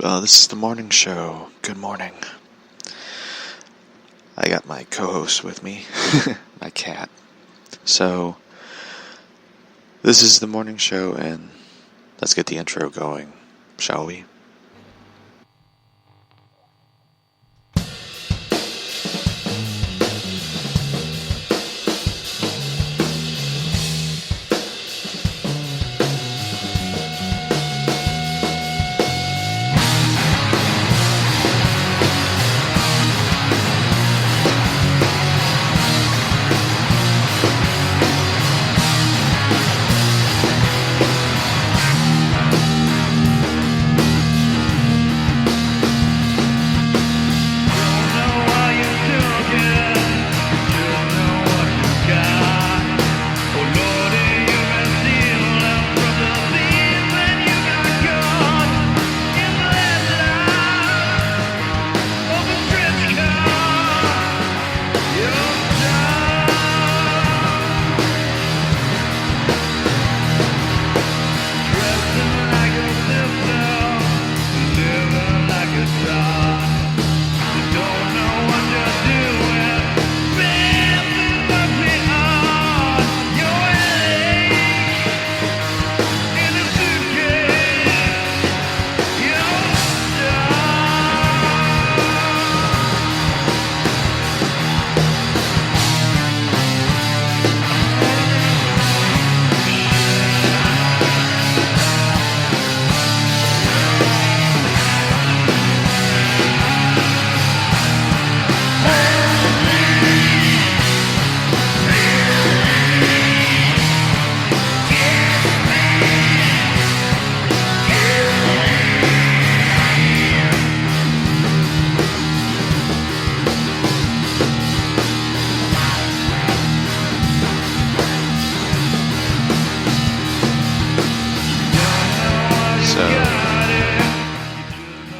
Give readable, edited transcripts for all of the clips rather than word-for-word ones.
This is the morning show. Good morning. I got my co-host with me, my cat. So, this is the morning show, and let's get the intro going, shall we?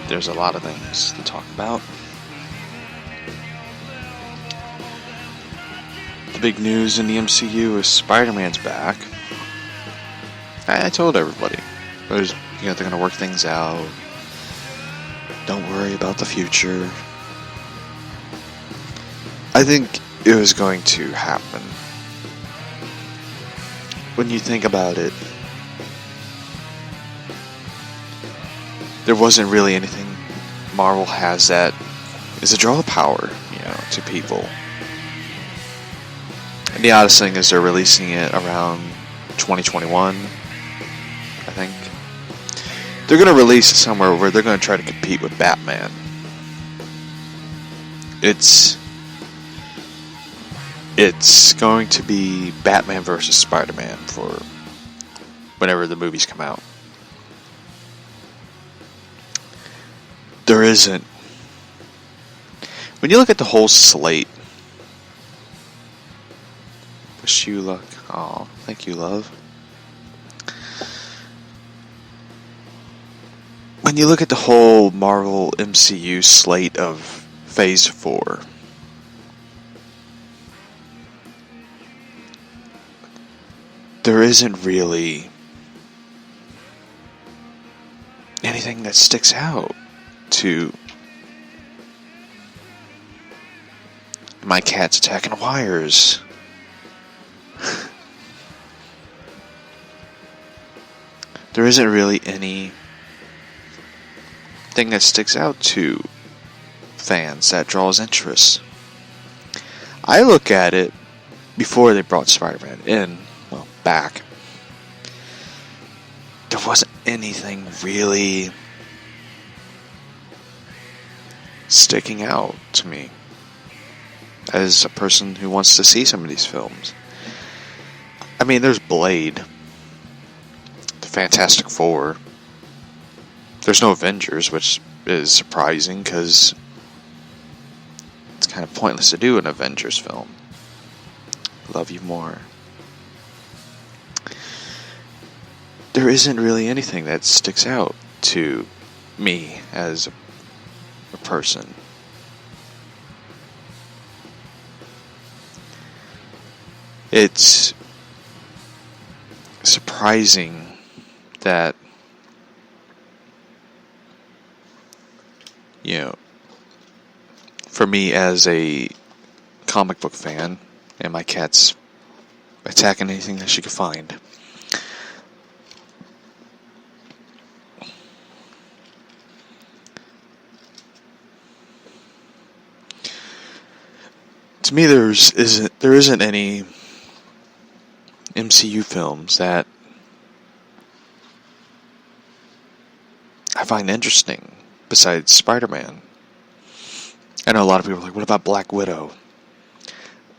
There's a lot of things to talk about. The big news in the MCU is Spider-Man's back. I told everybody, they're going to work things out. Don't worry about the future. I think it was going to happen. When you think about it, there wasn't really anything Marvel has that is a draw power, to people. And the oddest thing is they're releasing it around 2021, I think. They're going to release it somewhere where they're going to try to compete with Batman. It's going to be Batman versus Spider-Man for whenever the movies come out. There isn't. When you look at the whole slate, wish you luck. Aw, thank you, love. When you look at the whole Marvel MCU slate of Phase 4, there isn't really anything that sticks out to my cat's attacking wires. There isn't really anything that sticks out to fans that draws interest. I look at it before they brought Spider-Man back. There wasn't anything really sticking out to me as a person who wants to see some of these films. I mean, there's Blade, the Fantastic Four. There's no Avengers, which is surprising because it's kind of pointless to do an Avengers film. Love you more. There isn't really anything that sticks out to me as a person. It's surprising that you know, for me as a comic book fan, and my cat's attacking anything that she could find. To me, there isn't any MCU films that I find interesting besides Spider-Man. I know a lot of people are like, what about Black Widow?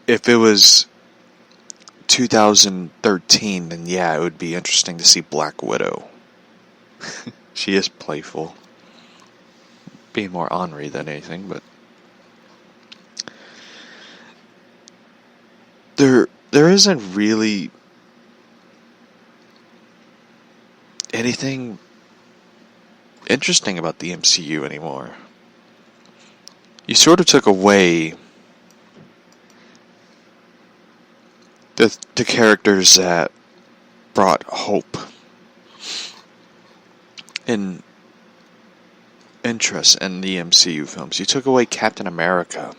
If it was 2013, then yeah, it would be interesting to see Black Widow. She is playful. Being more ornery than anything, but there isn't really anything interesting about the MCU anymore. You sort of took away the characters that brought hope and interest in the MCU films. You took away Captain America.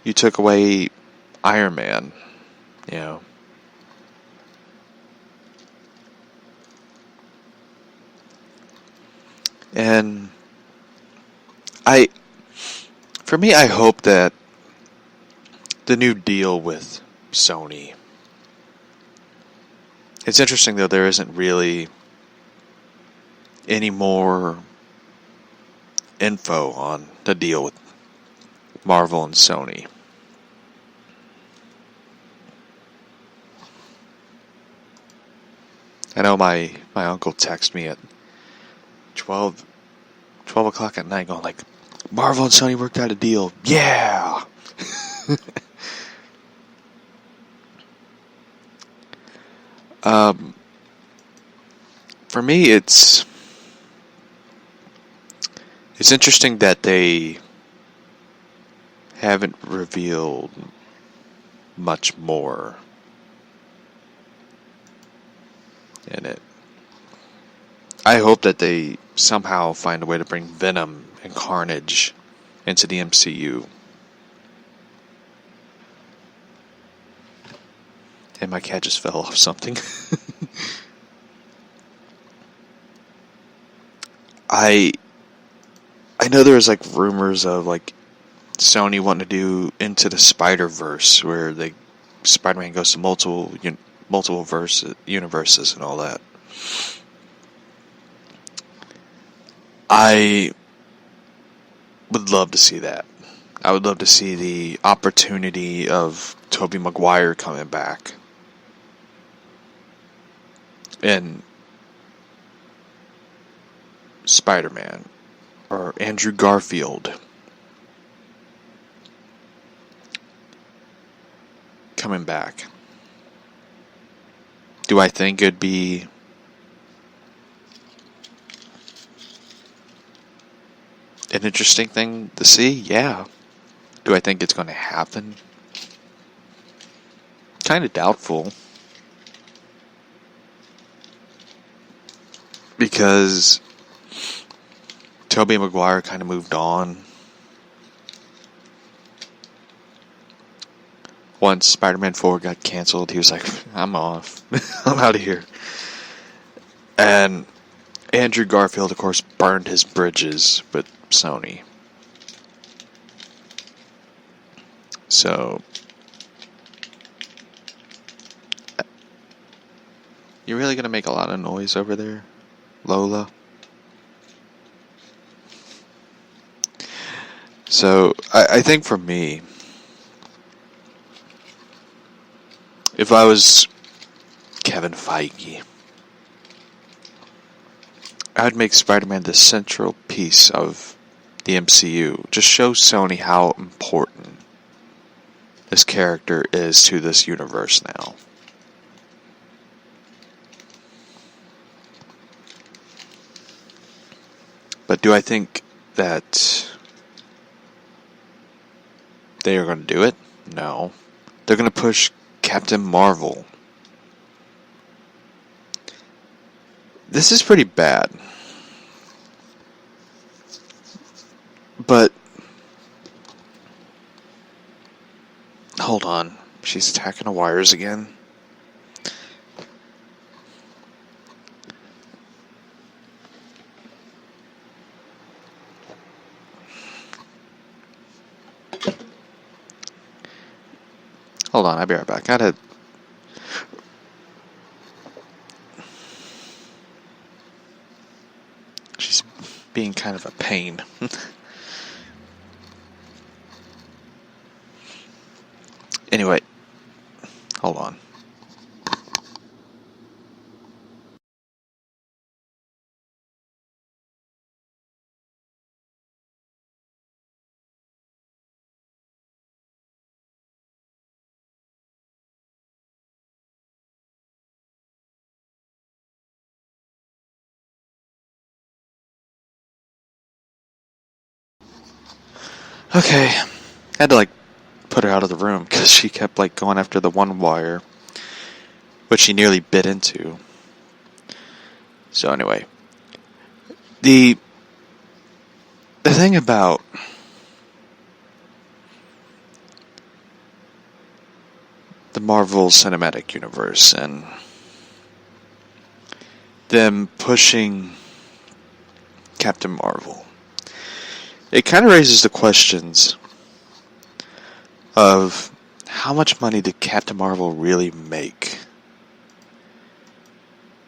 You took away Iron Man, you know. And for me, I hope that the new deal with Sony. It's interesting though, there isn't really any more info on the deal with Marvel and Sony. I know my uncle texted me at 12 o'clock at night going like, Marvel and Sony worked out a deal. Yeah! For me, it's interesting that they haven't revealed much more in it. I hope that they somehow find a way to bring Venom and Carnage into the MCU. And my cat just fell off something. I know there's like rumors of like Sony wanting to do Into the Spider-Verse, where Spider-Man goes to multiple universes and all that. I would love to see that. I would love to see the opportunity of Tobey Maguire coming back. And Spider-Man. Or Andrew Garfield coming back. Do I think it'd be an interesting thing to see? Yeah. Do I think it's going to happen? Kind of doubtful. Because Tobey Maguire kind of moved on. Once Spider-Man 4 got canceled, he was like, I'm off. I'm out of here. And Andrew Garfield, of course, burned his bridges with Sony. So, you're really going to make a lot of noise over there, Lola? So, I think for me, if I was Kevin Feige, I would make Spider-Man the central piece of the MCU. Just show Sony how important this character is to this universe now. But do I think that they are going to do it? No. They're going to push Captain Marvel. This is pretty bad. But hold on, she's attacking the wires again. Hold on, I'll be right back. She's being kind of a pain. Anyway, hold on. Okay, I had to put her out of the room because she kept going after the one wire, which she nearly bit into. So anyway, the thing about the Marvel Cinematic Universe and them pushing Captain Marvel, it kind of raises the questions of how much money did Captain Marvel really make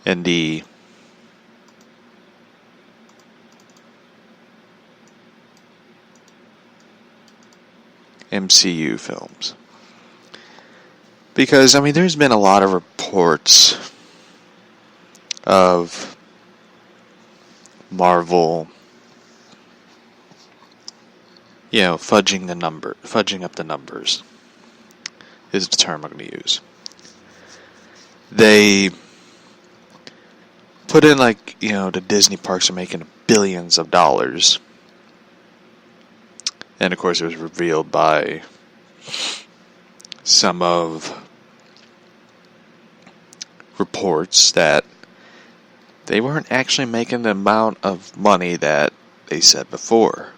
in the MCU films. Because, there's been a lot of reports of Marvel, fudging up the numbers is the term I'm going to use. They put in the Disney parks are making billions of dollars. And of course it was revealed by some of reports that they weren't actually making the amount of money that they said before.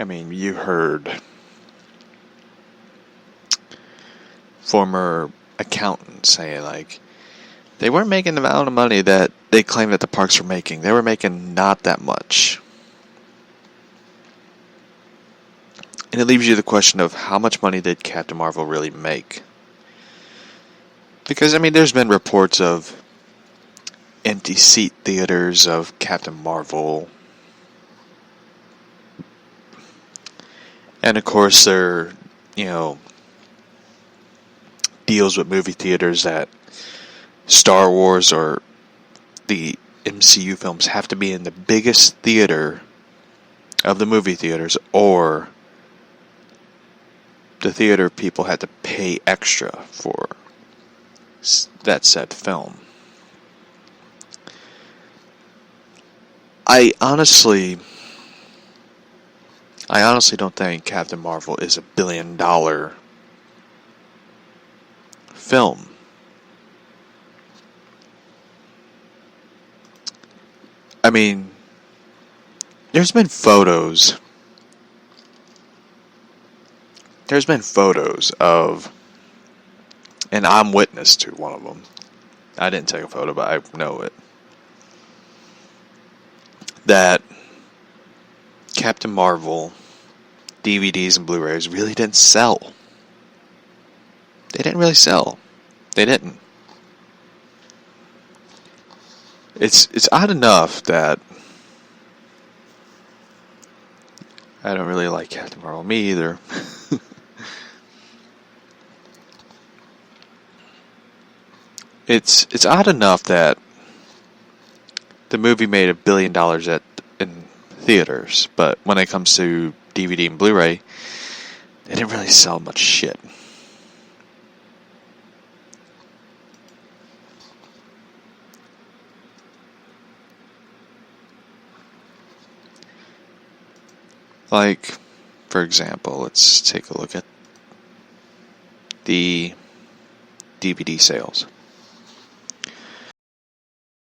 You heard former accountants saying they weren't making the amount of money that they claimed that the parks were making. They were making not that much. And it leaves you the question of how much money did Captain Marvel really make? Because, there's been reports of empty seat theaters of Captain Marvel. And of course there are, deals with movie theaters that Star Wars or the MCU films have to be in the biggest theater of the movie theaters, or the theater people had to pay extra for that said film. I honestly don't think Captain Marvel is a $1 billion film. There's been photos. Of, and I'm witness to one of them. I didn't take a photo, but I know it. That Captain Marvel DVDs and Blu-rays really didn't sell. They didn't really sell. They didn't. It's odd enough that I don't really like Captain Marvel. Me either. It's odd enough that the movie made $1 billion in theaters, but when it comes to DVD and Blu-ray, they didn't really sell much shit. For example, let's take a look at the DVD sales.